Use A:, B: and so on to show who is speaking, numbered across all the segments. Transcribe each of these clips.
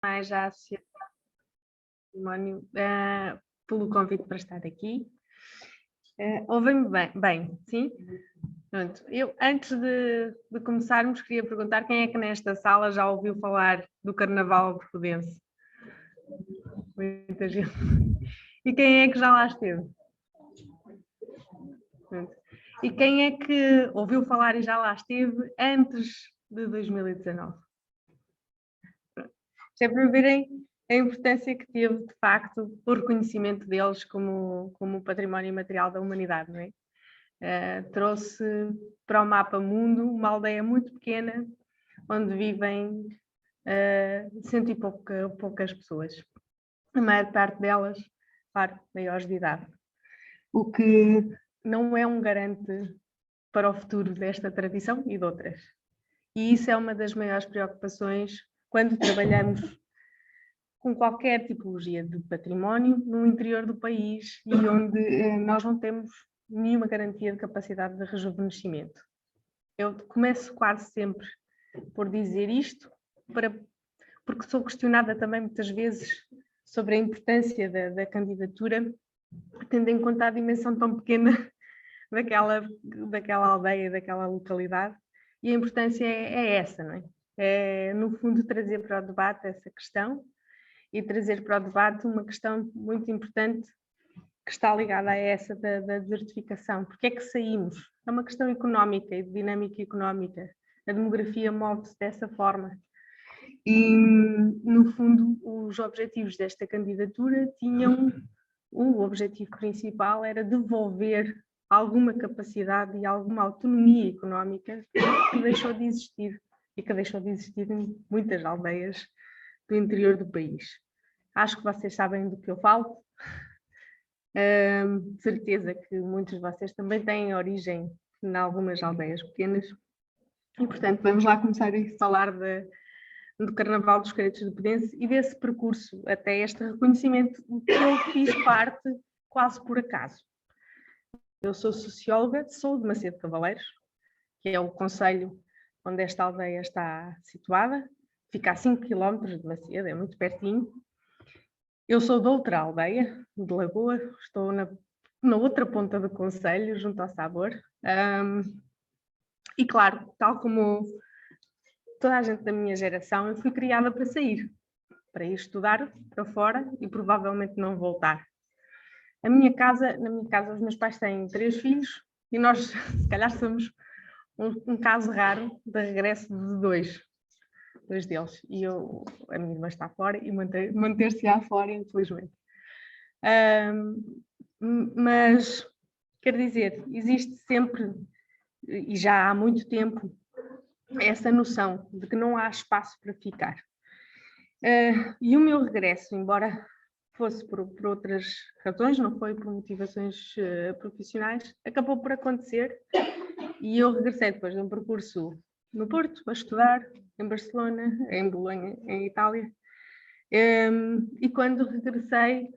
A: mais à Associação Património pelo convite para estar aqui. Ouvem-me bem, sim? Pronto. Eu, antes de começarmos, queria perguntar quem é que nesta sala já ouviu falar do Carnaval de Podense? Muita gente. E quem é que já lá esteve? Pronto. E quem é que ouviu falar e já lá esteve antes de 2019? Pronto. Isto é para verem a importância que teve, de facto, o reconhecimento deles como património imaterial da humanidade, não é? Trouxe para o mapa mundo uma aldeia muito pequena, onde vivem cento e poucas pessoas. A maior parte delas, claro, maiores de idade. O que não é um garante para o futuro desta tradição e de outras. E isso é uma das maiores preocupações quando trabalhamos com qualquer tipologia de património no interior do país e onde nós não temos nenhuma garantia de capacidade de rejuvenescimento. Eu começo quase sempre por dizer isto, porque sou questionada também muitas vezes sobre a importância da candidatura, tendo em conta a dimensão tão pequena daquela aldeia, daquela localidade, e a importância é essa, não é? É, no fundo, trazer para o debate essa questão e trazer para o debate uma questão muito importante que está ligada a essa da desertificação. Porque é que saímos? É uma questão económica e de dinâmica económica. A demografia move-se dessa forma. E, no fundo, os objetivos desta candidatura tinham... O objetivo principal era devolver alguma capacidade e alguma autonomia económica que deixou de existir e que deixou de existir em muitas aldeias do interior do país. Acho que vocês sabem do que eu falo. De certeza que muitos de vocês também têm origem em algumas aldeias pequenas. E, portanto, vamos lá começar a falar do Carnaval dos Caretos de Podense e desse percurso até este reconhecimento que eu fiz parte quase por acaso. Eu sou socióloga, sou de Macedo de Cavaleiros, que é o concelho onde esta aldeia está situada, fica a 5 km de Macedo, é muito pertinho. Eu sou de outra aldeia, de Lagoa, estou na outra ponta do concelho, junto ao Sabor. E claro, tal como toda a gente da minha geração, eu fui criada para sair, para ir estudar para fora e provavelmente não voltar. Na minha casa, os meus pais têm 3 filhos e nós, se calhar, somos um caso raro de regresso de dois deles. E a minha irmã está fora e manter-se-á fora, infelizmente. Mas, quer dizer, existe sempre, e já há muito tempo, essa noção de que não há espaço para ficar. E o meu regresso, embora fosse por outras razões, não foi por motivações profissionais, acabou por acontecer e eu regressei depois de um percurso no Porto, a estudar, em Barcelona, em Bolonha, em Itália. E quando regressei,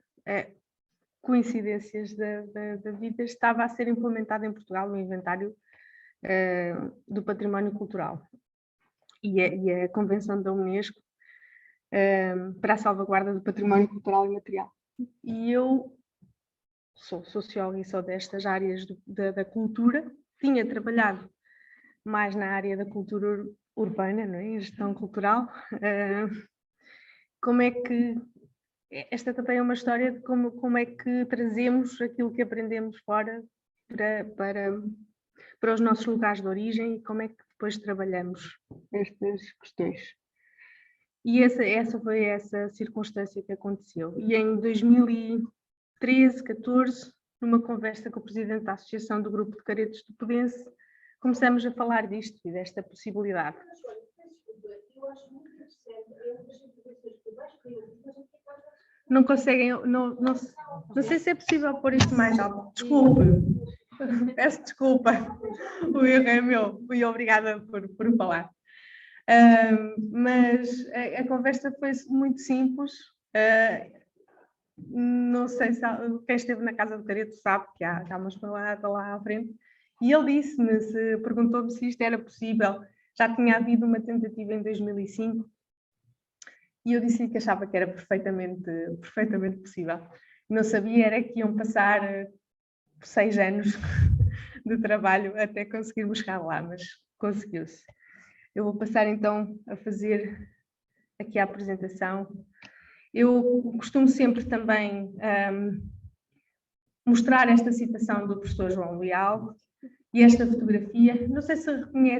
A: coincidências da vida, estava a ser implementado em Portugal no inventário do património cultural. E a Convenção da Unesco para a salvaguarda do património cultural e material. E eu sou socióloga e sou destas áreas da cultura, tinha trabalhado mais na área da cultura urbana, não é? Gestão cultural. Como é que... Esta também é uma história de como é que trazemos aquilo que aprendemos fora para os nossos lugares de origem e como é que depois trabalhamos estas questões. E essa foi essa circunstância que aconteceu. E em 2013, 14, numa conversa com o presidente da Associação do Grupo de Caretos de Podense, começamos a falar disto e desta possibilidade. Não conseguem, não sei se é possível pôr isto mais alto. Desculpe, peço desculpa, o erro é meu, fui obrigada por falar. Mas a conversa foi muito simples. Não sei se quem esteve na Casa do Careto sabe que há uma esplanada lá à frente. E ele disse-me, perguntou-me se isto era possível. Já tinha havido uma tentativa em 2005 E eu disse-lhe que achava que era perfeitamente possível. Não sabia era que iam passar 6 anos de trabalho até conseguirmos chegar lá, mas conseguiu-se. Eu vou passar então a fazer aqui a apresentação. Eu costumo sempre também mostrar esta citação do professor João Leal e esta fotografia. Não sei se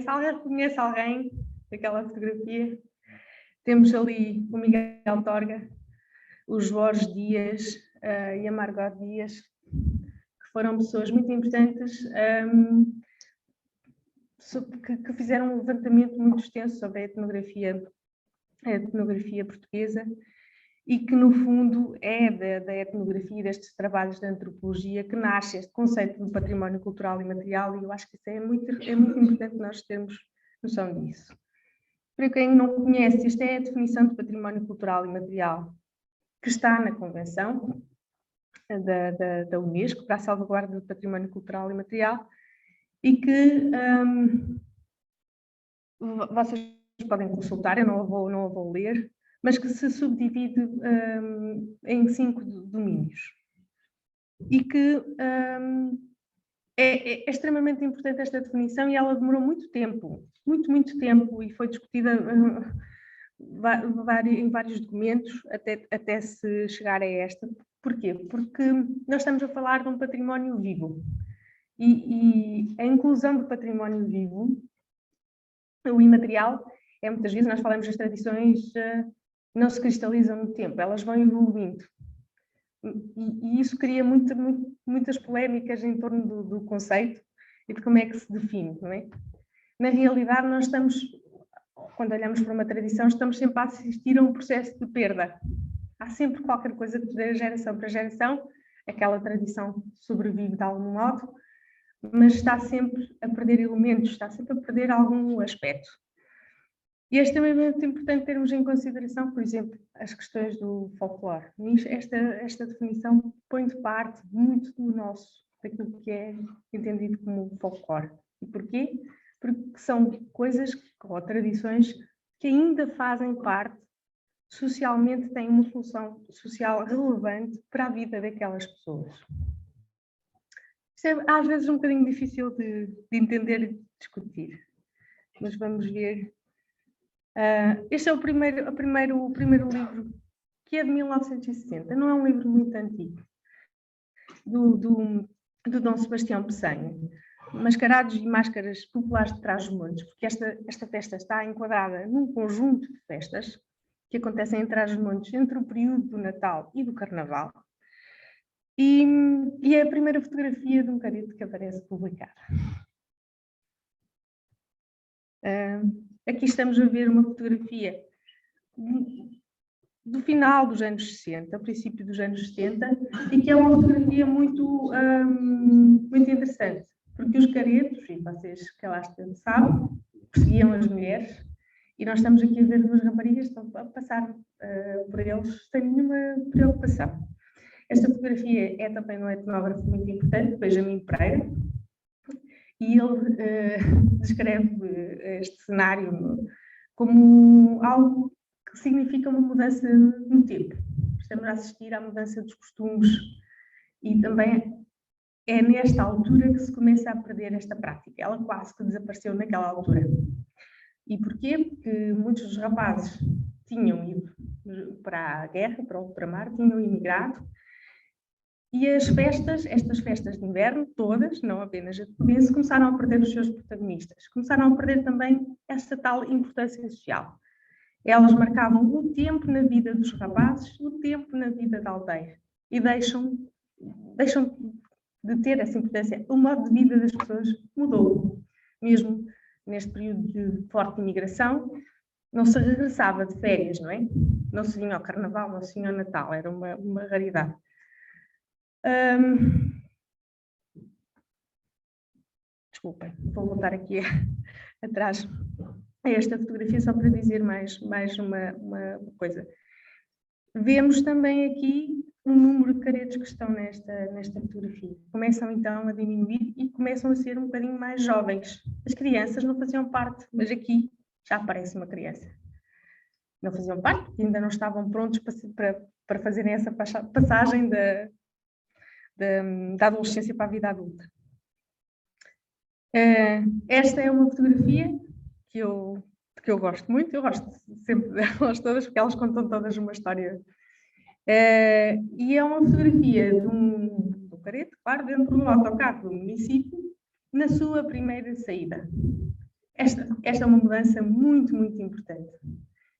A: alguém reconhece alguém daquela fotografia. Temos ali o Miguel Torga, o Jorge Dias e a Margot Dias, que foram pessoas muito importantes que fizeram um levantamento muito extenso sobre a etnografia portuguesa e que, no fundo, é da etnografia e destes trabalhos de antropologia que nasce este conceito de património cultural e material, e eu acho que isso é muito importante nós termos noção disso. Para quem não conhece, esta é a definição de património cultural e material que está na Convenção da Unesco para a salvaguarda do património cultural e material e que vocês podem consultar, eu não a vou ler, mas que se subdivide em 5 domínios e que é extremamente importante esta definição e ela demorou muito tempo, muito tempo, e foi discutida em vários documentos até se chegar a esta. Porquê? Porque nós estamos a falar de um património vivo e a inclusão do património vivo, o imaterial, muitas vezes nós falamos das tradições não se cristalizam no tempo, elas vão evoluindo. E isso cria muitas polémicas em torno do conceito e de como é que se define, não é? Na realidade, nós estamos, quando olhamos para uma tradição, estamos sempre a assistir a um processo de perda. Há sempre qualquer coisa que, de geração para geração, aquela tradição sobrevive de algum modo, mas está sempre a perder elementos, está sempre a perder algum aspecto. E é extremamente importante termos em consideração, por exemplo, as questões do folclore. Esta definição põe de parte muito daquilo que é entendido como folclore. E porquê? Porque são coisas ou tradições que ainda fazem parte, socialmente têm uma função social relevante para a vida daquelas pessoas. Isto é às vezes um bocadinho difícil de entender e de discutir, mas vamos ver. Este é o primeiro livro, que é de 1960, não é um livro muito antigo, do Dom Sebastião Peçanha, Mascarados e Máscaras Populares de Trás-os-Montes, porque esta festa está enquadrada num conjunto de festas que acontecem em Trás-os-Montes entre o período do Natal e do Carnaval, e é a primeira fotografia de um careto que aparece publicada. Aqui estamos a ver uma fotografia do final dos anos 60, princípio dos anos 70, e que é uma fotografia muito interessante, porque os caretos, e vocês que lá sabem, perseguiam as mulheres, e nós estamos aqui a ver duas raparigas que estão a passar por eles sem nenhuma preocupação. Esta fotografia é também um etnógrafo muito importante, Benjamin Pereira, e ele descreve este cenário como algo que significa uma mudança no tempo. Estamos a assistir à mudança dos costumes e também é nesta altura que se começa a perder esta prática. Ela quase que desapareceu naquela altura. E porquê? Porque muitos dos rapazes tinham ido para a guerra, para o ultramar, tinham emigrado. E estas festas de inverno, todas, não apenas a de Codense, começaram a perder os seus protagonistas. Começaram a perder também essa tal importância social. Elas marcavam o tempo na vida dos rapazes, o tempo na vida da aldeia. E deixam de ter essa importância. O modo de vida das pessoas mudou. Mesmo neste período de forte imigração, não se regressava de férias, não é? Não se vinha ao Carnaval, não se vinha ao Natal, era uma raridade. Desculpem, vou voltar aqui atrás a esta fotografia só para dizer mais uma coisa. Vemos também aqui o número de caretos que estão nesta fotografia. Começam então a diminuir e começam a ser um bocadinho mais jovens. As crianças não faziam parte, mas aqui já aparece uma criança. não faziam parte, porque ainda não estavam prontos para fazerem essa passagem da adolescência para a vida adulta. Esta é uma fotografia que eu gosto muito, eu gosto sempre delas todas, porque elas contam todas uma história. E é uma fotografia do Careto, claro, dentro do autocarro do município, na sua primeira saída. Esta é uma mudança muito, muito importante.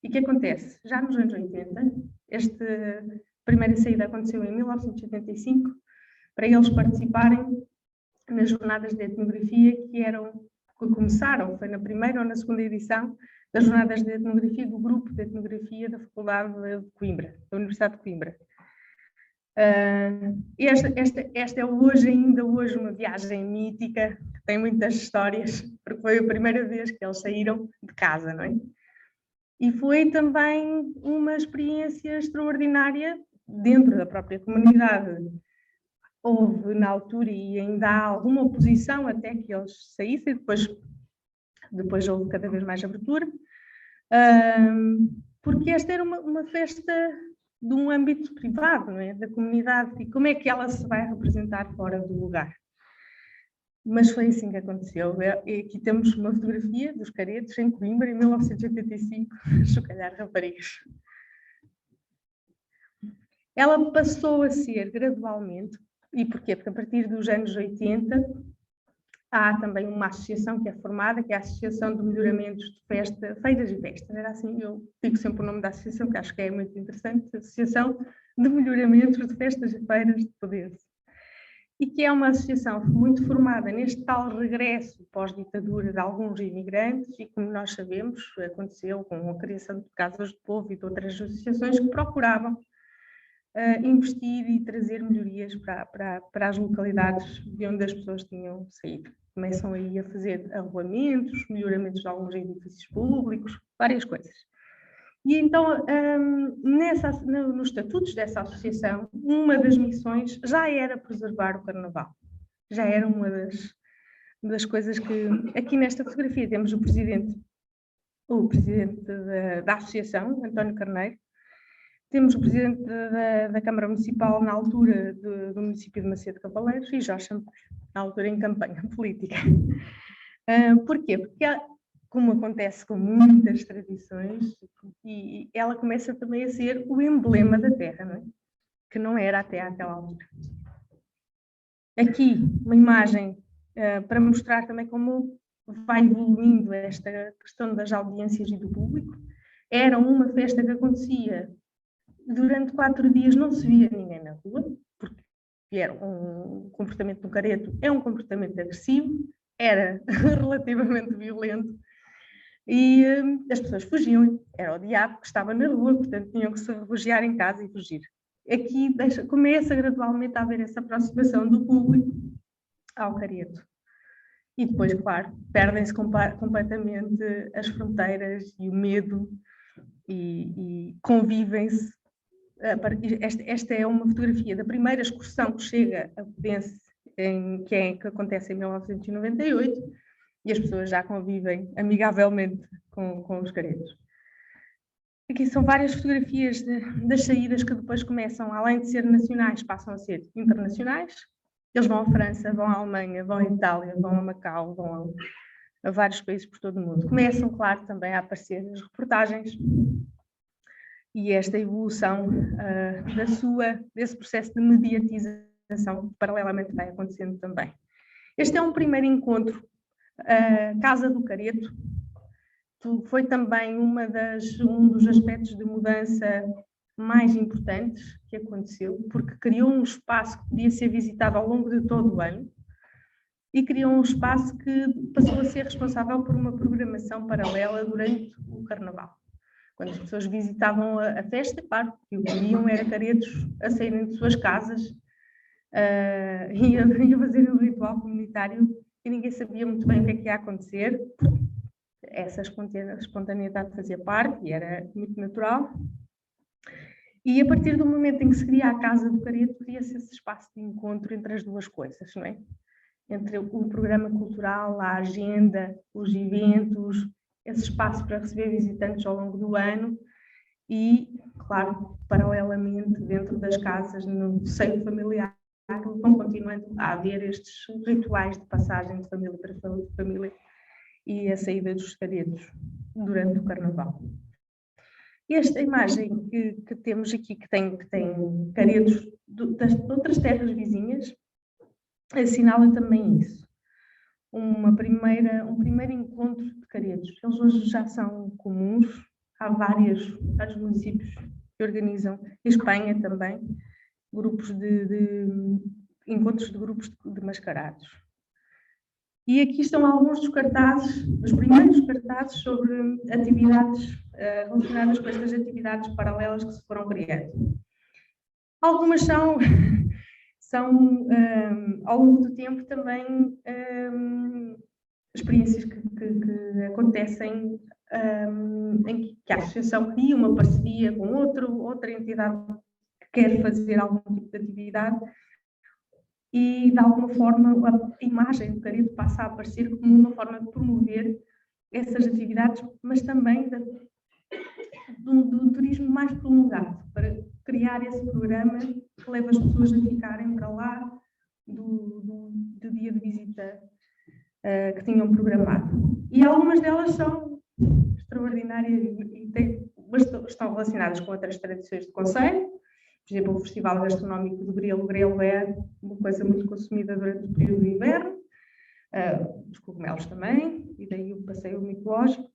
A: E que acontece? Já nos anos 80, esta primeira saída aconteceu em 1985, para eles participarem nas jornadas de etnografia que começaram, foi na primeira ou na segunda edição, das jornadas de etnografia do grupo de etnografia da Faculdade de Coimbra, da Universidade de Coimbra. Esta é ainda hoje uma viagem mítica, que tem muitas histórias, porque foi a primeira vez que eles saíram de casa, não é? E foi também uma experiência extraordinária dentro da própria comunidade. Houve na altura, e ainda há alguma oposição até que eles saíssem, depois houve cada vez mais abertura, porque esta era uma festa de um âmbito privado, não é? Da comunidade, e como é que ela se vai representar fora do lugar? Mas foi assim que aconteceu. E aqui temos uma fotografia dos Caretos em Coimbra, em 1985, chocalhar raparigas. Ela passou a ser gradualmente, e porquê? Porque a partir dos anos 80 há também uma associação que é formada, que é a Associação de Melhoramentos de Feiras e Festas. Era assim, eu digo sempre o nome da associação, que acho que é muito interessante, Associação de Melhoramentos de Festas e Feiras de Podense. E que é uma associação muito formada neste tal regresso pós-ditadura de alguns imigrantes, e como nós sabemos, aconteceu com a criação de Casas de Povo e de outras associações que procuravam investir e trazer melhorias para as localidades de onde as pessoas tinham saído. Começam aí a fazer arruamentos, melhoramentos de alguns edifícios públicos, várias coisas. E então, nos estatutos dessa associação, uma das missões já era preservar o Carnaval. Já era uma das coisas que... Aqui nesta fotografia temos o presidente da associação, António Carneiro. Temos o presidente da Câmara Municipal na altura do município de Macedo de Cavaleiros e Jorge Sampaio, na altura em campanha política. Porquê? Porque como acontece com muitas tradições, e ela começa também a ser o emblema da terra, não é? Que não era até àquela altura. Aqui, uma imagem para mostrar também como vai evoluindo esta questão das audiências e do público. Era uma festa que acontecia durante 4 dias, não se via ninguém na rua, porque era um comportamento do Careto, é um comportamento agressivo, era relativamente violento, e as pessoas fugiam, era o diabo que estava na rua, portanto tinham que se refugiar em casa e fugir. Aqui começa gradualmente a haver essa aproximação do público ao Careto. E depois, claro, perdem-se completamente as fronteiras e o medo, e convivem-se. Esta é uma fotografia da primeira excursão que chega a Podense, que acontece em 1998, e as pessoas já convivem amigavelmente com os Caretos. Aqui são várias fotografias das saídas que depois começam, além de ser nacionais, passam a ser internacionais. Eles vão à França, vão à Alemanha, vão à Itália, vão a Macau, vão a vários países por todo o mundo. Começam, claro, também a aparecer as reportagens e esta evolução desse processo de mediatização que paralelamente vai acontecendo também. Este é um primeiro encontro, Casa do Careto. Foi também um dos aspectos de mudança mais importantes que aconteceu, porque criou um espaço que podia ser visitado ao longo de todo o ano e criou um espaço que passou a ser responsável por uma programação paralela durante o Carnaval. Quando as pessoas visitavam a festa, claro, que o que queriam era Caretos a saírem de suas casas e a fazerem um ritual comunitário, e ninguém sabia muito bem o que é que ia acontecer. Essa espontaneidade fazia parte e era muito natural. E a partir do momento em que se cria a Casa do Careto, cria-se esse espaço de encontro entre as duas coisas, não é? Entre o programa cultural, a agenda, os eventos, esse espaço para receber visitantes ao longo do ano, e, claro, paralelamente, dentro das casas, no seio familiar, vão continuando a haver estes rituais de passagem de família para família e a saída dos caretos durante o Carnaval. Esta imagem que temos aqui, que tem caretos de outras terras vizinhas, assinala também isso. Um primeiro encontro de caretos. Eles hoje já são comuns, há vários municípios que organizam, em Espanha também, grupos encontros de grupos de mascarados. E aqui estão alguns dos cartazes, os primeiros cartazes sobre atividades relacionadas com estas atividades paralelas que se foram criando. Algumas são ao longo do tempo também experiências que acontecem em que a associação cria uma parceria com outra entidade que quer fazer algum tipo de atividade e, de alguma forma, a imagem do careto passa a aparecer como uma forma de promover essas atividades, mas também do turismo mais prolongado, para criar esse programa que leva as pessoas a ficarem para lá do dia de visita que tinham programado. E algumas delas são extraordinárias e estão relacionadas com outras tradições do concelho. Por exemplo, o Festival Gastronómico do Grelo. O Grelo é uma coisa muito consumida durante o período do inverno, os cogumelos também, e daí o passeio micológico.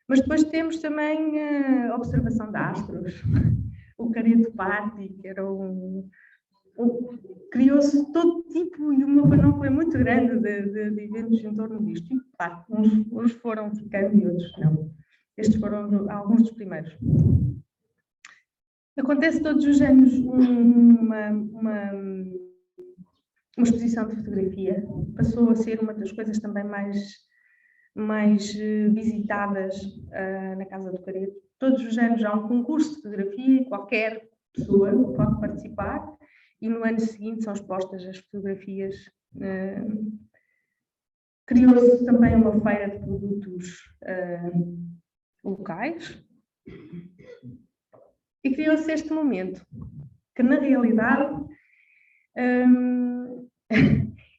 A: Mas depois temos também a observação de astros, o Careto Party, que era criou-se todo tipo e uma panóplia muito grande de eventos em torno disto. E, claro, uns foram ficando e outros não. Estes foram alguns dos primeiros. Acontece todos os anos uma exposição de fotografia. Passou a ser uma das coisas também mais visitadas na Casa do Careto. Todos os anos há um concurso de fotografia e qualquer pessoa pode participar e no ano seguinte são expostas as fotografias. Criou-se também uma feira de produtos locais e criou-se este momento, que na realidade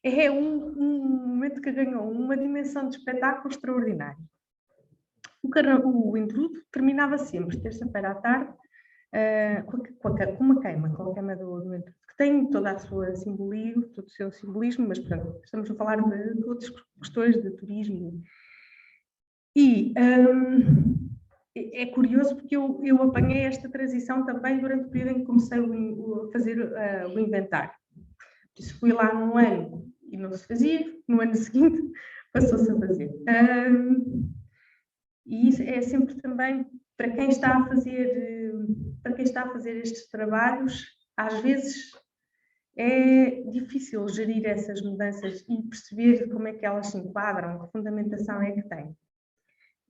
A: é um momento que ganhou uma dimensão de espetáculo extraordinária. O intrudo terminava sempre, terça-feira à tarde, com uma queima, com a queima do intrudo, que tem todo o seu simbolismo, mas pronto, estamos a falar de outras questões de turismo. E é curioso porque eu apanhei esta transição também durante o período em que comecei a fazer o inventário. Por isso fui lá num ano e não se fazia, no ano seguinte passou-se a fazer. E isso é sempre também para quem está a fazer estes trabalhos, às vezes é difícil gerir essas mudanças e perceber como é que elas se enquadram, que fundamentação é que têm.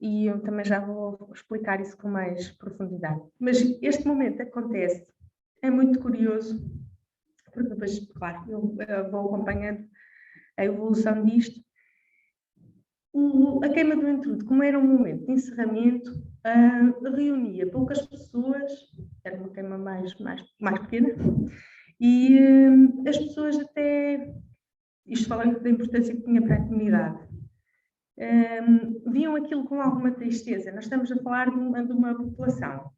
A: E eu também já vou explicar isso com mais profundidade. Mas este momento acontece, é muito curioso, porque depois, claro, eu vou acompanhando a evolução disto. A queima do intrudo, como era um momento de encerramento, reunia poucas pessoas, era uma queima mais pequena, e as pessoas até, isto falando da importância que tinha para a comunidade, viam aquilo com alguma tristeza. Nós estamos a falar de uma população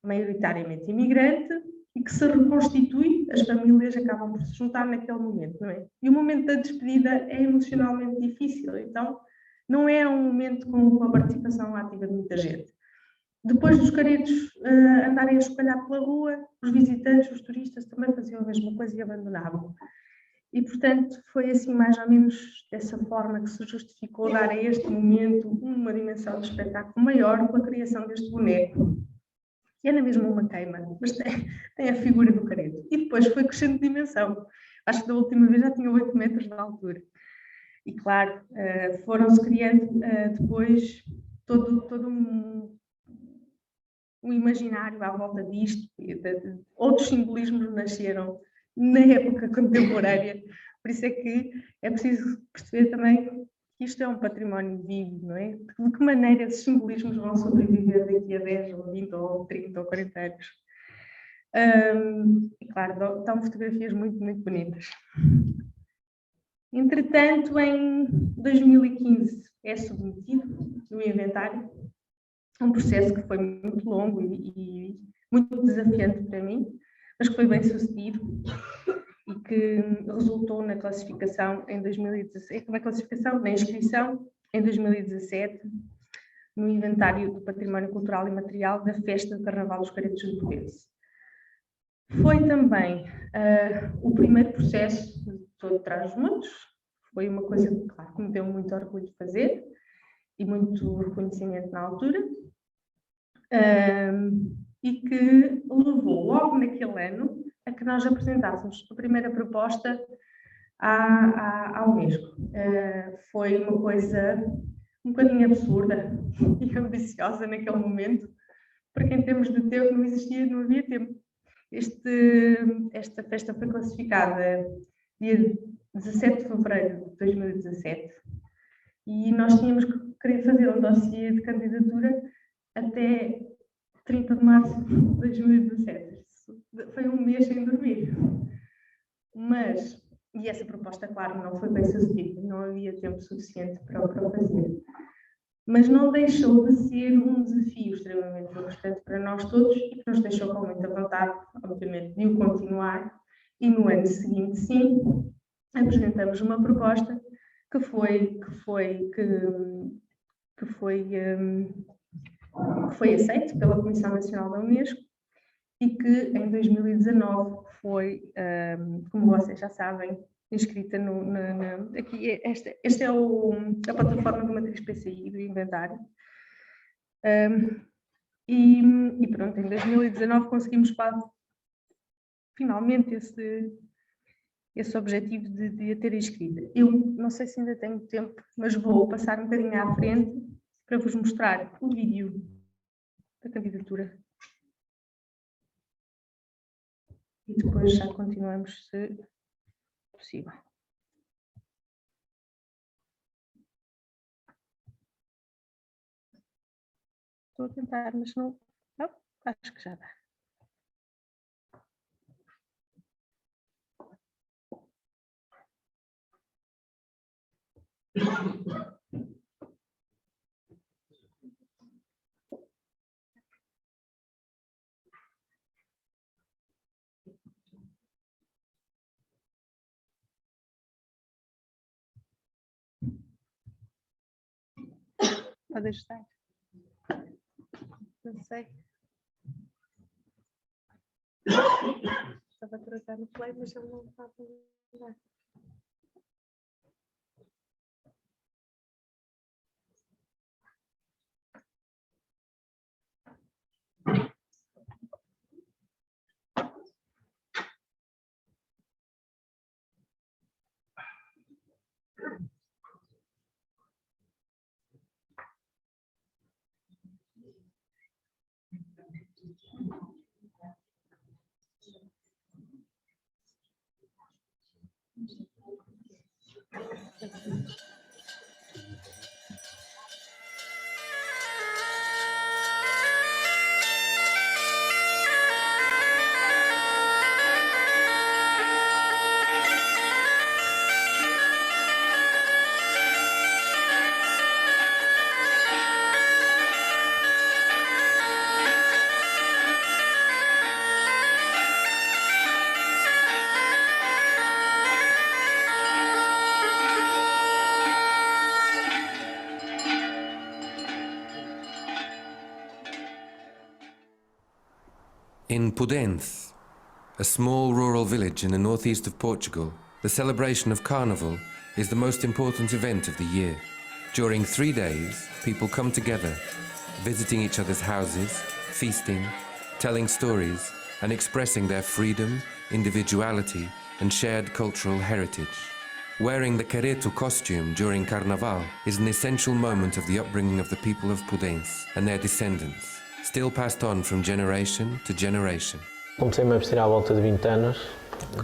A: maioritariamente imigrante e que se reconstitui, as famílias acabam por se juntar naquele momento, não é? E o momento da despedida é emocionalmente difícil, então não é um momento com a participação ativa de muita gente. Depois dos caretos andarem a espalhar pela rua, os visitantes, os turistas também faziam a mesma coisa e abandonavam. E, portanto, foi assim mais ou menos dessa forma que se justificou dar a este momento uma dimensão de espetáculo maior com a criação deste boneco. Que era mesmo uma queima, mas tem a figura do careto. E depois foi crescendo de dimensão. Acho que da última vez já tinha 8 metros de altura. E, claro, foram-se criando depois todo um imaginário à volta disto. Outros simbolismos nasceram na época contemporânea. Por isso é que é preciso perceber também que isto é um património vivo, não é? De que maneira esses simbolismos vão sobreviver daqui a 10 ou 20 ou 30 ou 40 anos? E claro, dão fotografias muito, muito bonitas. Entretanto, em 2015 é submetido no inventário, um processo que foi muito longo e muito desafiante para mim, mas que foi bem sucedido e que resultou na classificação em 2017, na inscrição em 2017 no inventário do Património Cultural e Material da Festa do Carnaval dos Caretos de Podense. Foi também o primeiro processo de todo Trás-os-Montes. Foi uma coisa, claro, que me deu muito orgulho de fazer e muito reconhecimento na altura. E que levou logo naquele ano a que nós apresentássemos a primeira proposta à Unesco. Foi uma coisa um bocadinho absurda e ambiciosa naquele momento, porque em termos de tempo não havia tempo. Esta festa foi classificada dia 17 de fevereiro de 2017 e nós tínhamos que querer fazer um dossiê de candidatura até 30 de março de 2017. Foi um mês sem dormir. E essa proposta, claro, não foi bem sucedida, não havia tempo suficiente para o fazer. Mas não deixou de ser um desafio extremamente importante para nós todos e que nos deixou com muita vontade, obviamente, de o continuar. E no ano seguinte, sim, apresentamos uma proposta que foi aceito pela Comissão Nacional da Unesco e que em 2019 foi, como vocês já sabem, inscrita aqui. Esta é a plataforma de matriz PCI do inventário. E pronto, em 2019 conseguimos finalmente esse objetivo de a ter inscrita. Eu não sei se ainda tenho tempo, mas vou passar um bocadinho à frente para vos mostrar o vídeo da candidatura. E depois já continuamos, se possível. Estou a tentar, mas não, acho que já dá. Pode ajustar. Não sei. Estava a tratar no play, mas ele não está a mudar.
B: In Podense, a small rural village in the northeast of Portugal, the celebration of Carnival is the most important event of the year. During 3 days, people come together, visiting each other's houses, feasting, telling stories, and expressing their freedom, individuality, and shared cultural heritage. Wearing the Careto costume during Carnaval is an essential moment of the upbringing of the people of Podense and their descendants, still passed on from generation to generation.
C: Comecei-me a vestir à volta de 20 anos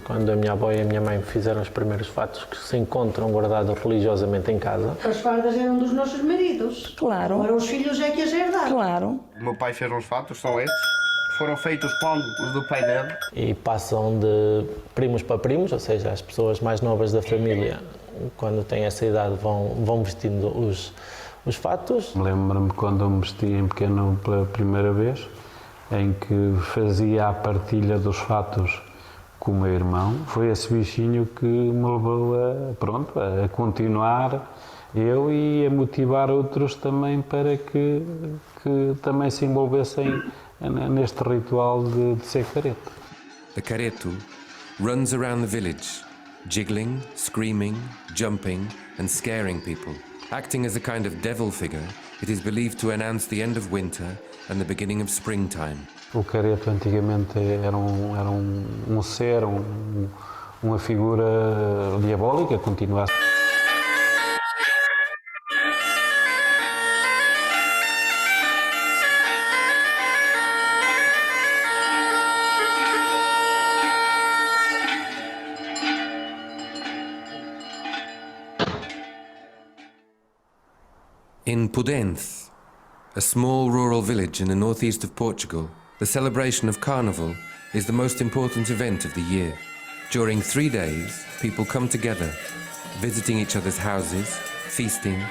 C: quando a minha avó e a minha mãe fizeram os primeiros fatos que se encontram guardados religiosamente em casa.
D: As fardas eram dos nossos maridos.
E: Claro.
D: Agora os filhos é que as herdaram.
E: Claro.
F: O meu pai fez uns fatos, são estes. Foram feitos quando os do pai dele.
C: E passam de primos para primos, ou seja, as pessoas mais novas da família, quando têm essa idade, vão vestindo os fatos.
G: Lembro-me quando eu me vesti em pequeno pela primeira vez, em que fazia a partilha dos fatos com o meu irmão. Foi esse bichinho que me levou a continuar eu e a motivar outros também para que também se envolvessem neste ritual de ser careto.
B: The careto runs around the village, jiggling, screaming, jumping and scaring people. Acting as a kind of devil figure, it is believed to announce the end of winter and the beginning of springtime.
G: O careto antigamente era um ser, uma figura diabólica, continua a ser.
B: In Pudense, a small rural village in the northeast of Portugal, the celebration of Carnival is the most important event of the year. During 3 days, people come together, visiting each other's houses, feasting,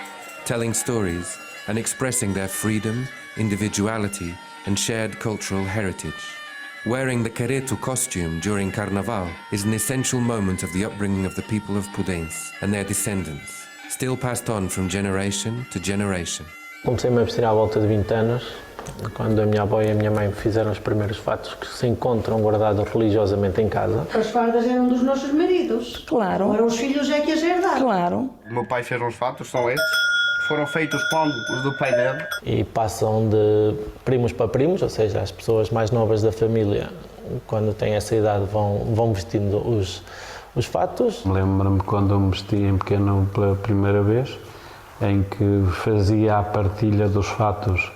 B: telling stories, and expressing their freedom, individuality, and shared cultural heritage. Wearing the careto costume during Carnaval is an essential moment of the upbringing of the people of Pudense and their descendants, still passed on from generation to generation.
C: Comecei-me a vestir à volta de 20 anos, quando a minha avó e a minha mãe fizeram os primeiros fatos que se encontram guardados religiosamente em casa.
D: As fardas eram dos nossos maridos.
E: Claro.
D: Agora os filhos é que as herdaram.
E: Claro.
F: O meu pai fez uns fatos, são estes. Foram feitos quando os do pai dele.
C: E passam de primos para primos, ou seja, as pessoas mais novas da família, quando têm essa idade, vão vestindo os fatos.
G: Lembro-me quando eu me vesti em pequeno pela primeira vez, em que fazia a partilha dos fatos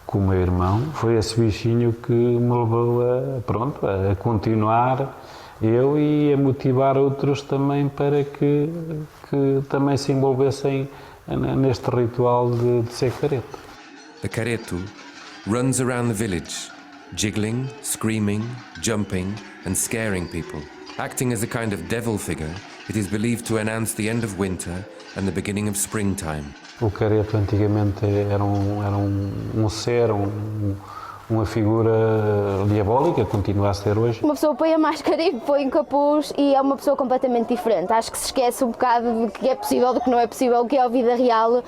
G: com o meu irmão. Foi esse bichinho que me levou a continuar eu e a motivar outros também para que também se envolvessem neste ritual de ser careto.
B: The careto runs around the village, jiggling, screaming, jumping and scaring people. Acting as a kind of devil figure, it is believed to announce the end of winter and the beginning of springtime.
G: O careto antigamente era um ser, uma figura diabólica, continua a ser hoje.
H: Uma pessoa põe a máscara e põe o capuz e é uma pessoa completamente diferente. Acho que se esquece um bocado do que é possível, do que não é possível, o que é a vida real.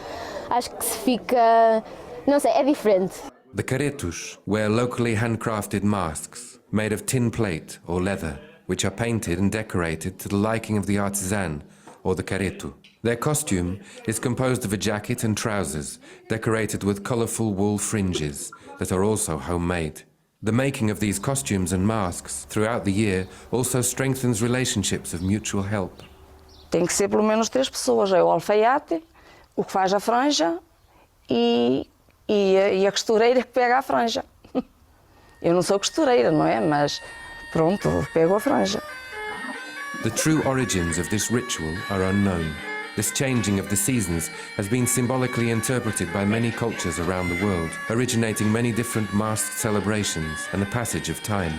H: Acho que se fica, não sei, é diferente.
B: The caretos wear locally handcrafted masks made of tin plate or leather, which are painted and decorated to the liking of the artisan or the careto. Their costume is composed of a jacket and trousers decorated with colourful wool fringes that are also homemade. The making of these costumes and masks throughout the year also strengthens relationships of mutual help.
E: Tem que ser pelo menos 3 pessoas. É o alfaiate, o que faz a franja e a costureira que pega a franja. Eu não sou costureira, não é? Mas pronto, pego a franja.
B: The true origins of this ritual are unknown. This changing of the seasons has been symbolically interpreted by many cultures around the world, originating many different masked celebrations and the passage of time.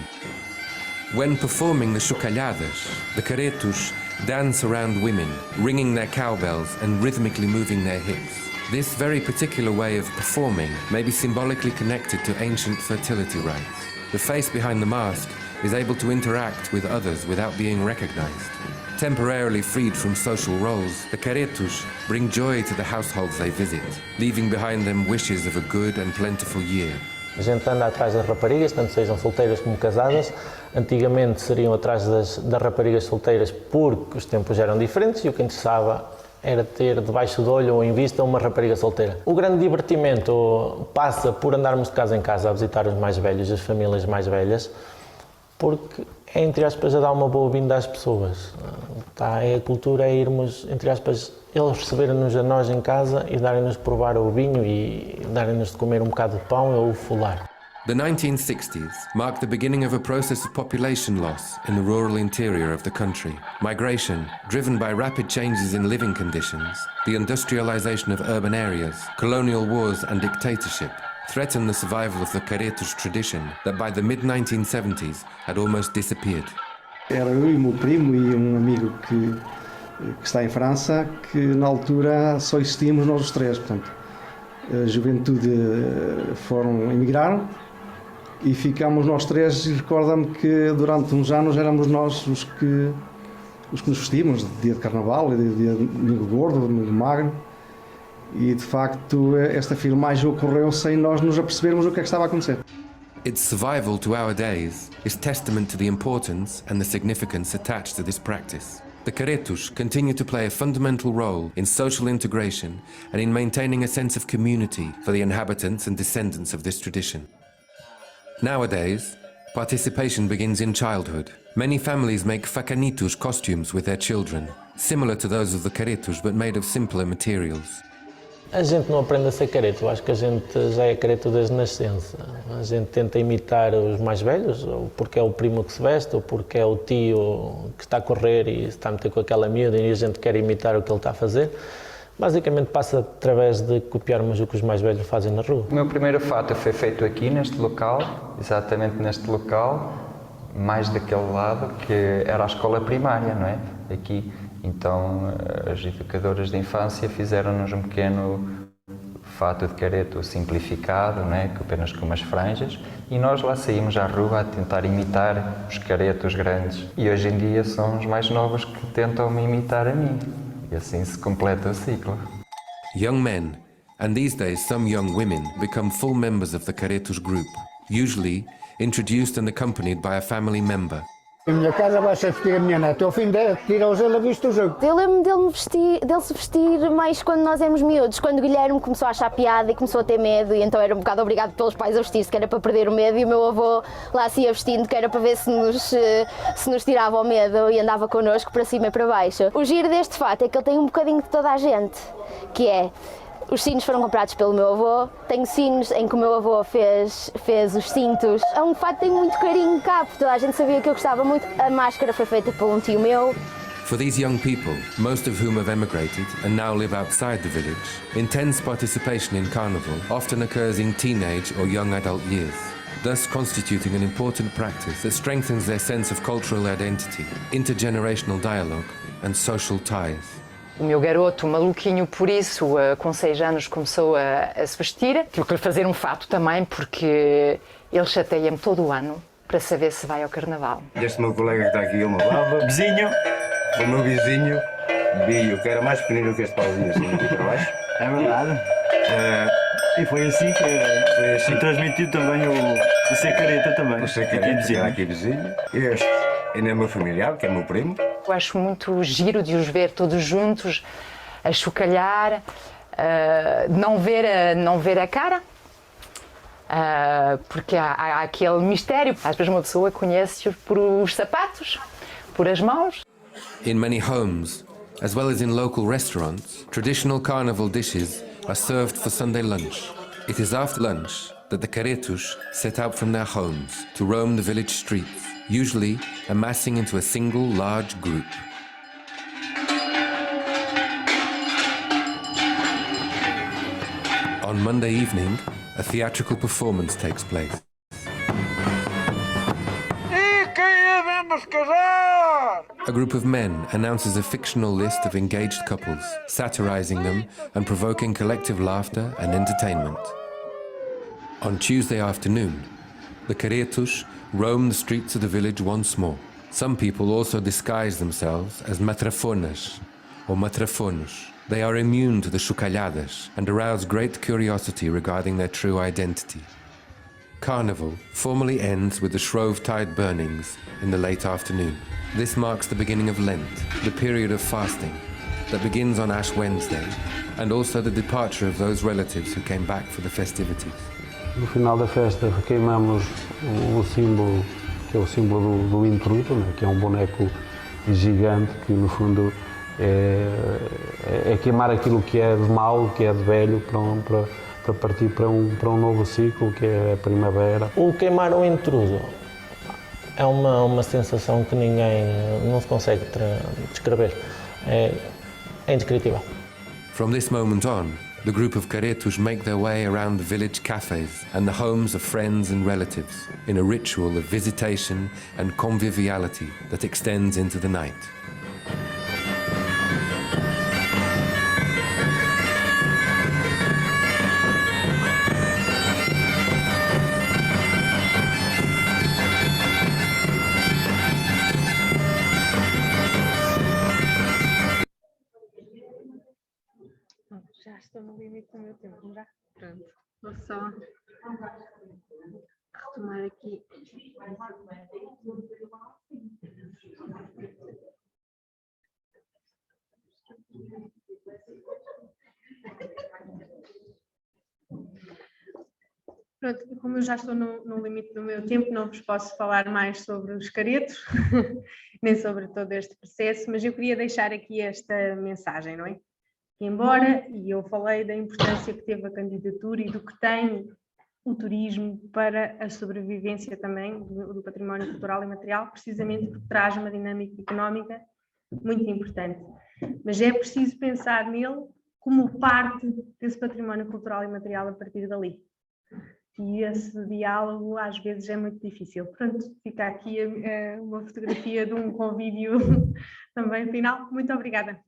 B: When performing the chocalhadas, the caretos dance around women, ringing their cowbells and rhythmically moving their hips. This very particular way of performing may be symbolically connected to ancient fertility rites. The face behind the mask is able to interact with others without being recognized. Temporarily freed from social roles, the caretos bring joy to the households they visit, leaving behind them wishes of a good and plentiful year.
C: A gente anda atrás das raparigas, tanto sejam solteiras como casadas. Antigamente seriam atrás das raparigas solteiras porque os tempos eram diferentes e o que interessava era ter debaixo do olho ou em vista uma rapariga solteira. O grande divertimento passa por andarmos de casa em casa a visitar os mais velhos, as famílias mais velhas, porque é, entre aspas, a dar uma boa-vinda às pessoas. A cultura é irmos, entre aspas, eles receberem-nos a nós em casa e darem-nos de provar o vinho e darem-nos de comer um bocado de pão ou o fular.
B: The 1960s marked the beginning of a process of population loss in the rural interior of the country. Migration, driven by rapid changes in living conditions, the industrialization of urban areas, colonial wars and dictatorship, threatened the survival of the Caretos tradition that by the mid-1970s had almost disappeared.
I: Era eu e o meu primo e um amigo que está em França, que na altura só existíamos nós os três, portanto, a juventude emigraram e ficámos nós três, e recorda-me que durante uns anos éramos nós os que nos vestíamos, dia de Carnaval, dia de Domingo Gordo, Domingo Magno, e de facto esta filmagem ocorreu sem nós nos apercebermos o que é que estava a acontecer.
B: Its survival to our days is testament to the importance and the significance attached to this practice. The Caretos continue to play a fundamental role in social integration and in maintaining a sense of community for the inhabitants and descendants of this tradition. Nowadays, participation begins in childhood. Many families make facanitos costumes with their children, similar to those of the Caretos but made of simpler materials.
C: A gente não aprende a ser careto, eu acho que a gente já é careto desde nascença. A gente tenta imitar os mais velhos, ou porque é o primo que se veste, ou porque é o tio que está a correr e está a meter com aquela miúda e a gente quer imitar o que ele está a fazer. Basicamente passa através de copiarmos o que os mais velhos fazem na rua.
J: O meu primeiro fato foi feito aqui neste local, exatamente neste local, mais daquele lado, que era a escola primária, não é? Aqui. Então, as educadoras de infância fizeram-nos um pequeno fato de careto simplificado, né, apenas com umas franjas, e nós lá saímos à rua a tentar imitar os caretos grandes. E hoje em dia são os mais novos que tentam me imitar a mim. E assim se completa o ciclo.
B: Young men, and these days some young women, become full members of the Caretos group, usually introduced and accompanied by a family member.
K: A minha casa vai se vestir a minha neta. Ao fim de tirar-os, ela viste o jogo.
H: Eu lembro dele se vestir mais quando nós éramos miúdos, quando o Guilherme começou a achar piada e começou a ter medo, e então era um bocado obrigado pelos pais a vestir-se, que era para perder o medo, e o meu avô lá se ia vestindo, que era para ver se nos tirava o medo, e andava connosco para cima e para baixo. O giro deste fato é que ele tem um bocadinho de toda a gente, que é... Os sinos foram comprados pelo meu avô, tenho sinos em que o meu avô fez os cintos. É um fato que tenho muito carinho cá, porque toda a gente sabia que eu gostava muito. A máscara foi feita por um tio meu.
B: For these young people, most of whom have emigrated and now live outside the village, intense participation in carnival often occurs in teenage or young adult years, thus constituting an important practice that strengthens their sense of cultural identity, intergenerational dialogue and social ties.
L: O meu garoto, maluquinho por isso, com 6 anos começou a se vestir. Tive que lhe fazer um fato também, porque ele chateia-me todo o ano para saber se vai ao carnaval.
F: Este meu colega que está aqui, o meu lado, vizinho, o meu vizinho, Bio, que era mais pequenino que este pauzinho, assim, aqui para baixo.
K: É verdade. E foi assim que transmitiu também o ser careta também.
F: O ser careta, que era aqui vizinho. Este ainda é meu familiar, que é meu primo.
L: Eu acho muito giro de os ver todos juntos, a chocalhar, não ver a cara, porque há aquele mistério. Às vezes uma pessoa conhece-os por os sapatos, por as mãos.
B: In many homes, as well as in local restaurants, traditional carnival dishes are served for Sunday lunch. It is after lunch that the Caretos set out from their homes to roam the village streets, usually amassing into a single large group. On Monday evening, a theatrical performance takes place. A group of men announces a fictional list of engaged couples, satirizing them and provoking collective laughter and entertainment. On Tuesday afternoon, the Caretos roam the streets of the village once more. Some people also disguise themselves as matrafonas or matrafonos. They are immune to the chocalhadas and arouse great curiosity regarding their true identity. Carnival formally ends with the Shrovetide burnings in the late afternoon. This marks the beginning of Lent, the period of fasting that begins on Ash Wednesday, and also the departure of those relatives who came back for the festivities.
G: No final da festa queimamos o símbolo, que é o símbolo do intruso, né, que é um boneco gigante que no fundo é queimar aquilo que é de mau, que é de velho, para para partir para um novo ciclo, que é a primavera.
C: O queimar o intruso é uma sensação que ninguém não se consegue descrever. É indescritível.
B: From this moment on, the group of caretos make their way around the village cafes and the homes of friends and relatives in a ritual of visitation and conviviality that extends into the night.
A: Já estou no limite do meu tempo, já? Pronto. Vou só retomar aqui. Pronto, como eu já estou no limite do meu tempo, não vos posso falar mais sobre os caretos, nem sobre todo este processo, mas eu queria deixar aqui esta mensagem, não é? Embora, e eu falei da importância que teve a candidatura e do que tem o turismo para a sobrevivência também do património cultural e material, precisamente porque traz uma dinâmica económica muito importante. Mas é preciso pensar nele como parte desse património cultural e material a partir dali. E esse diálogo às vezes é muito difícil. Pronto, fica aqui uma fotografia de um convívio também final. Muito obrigada.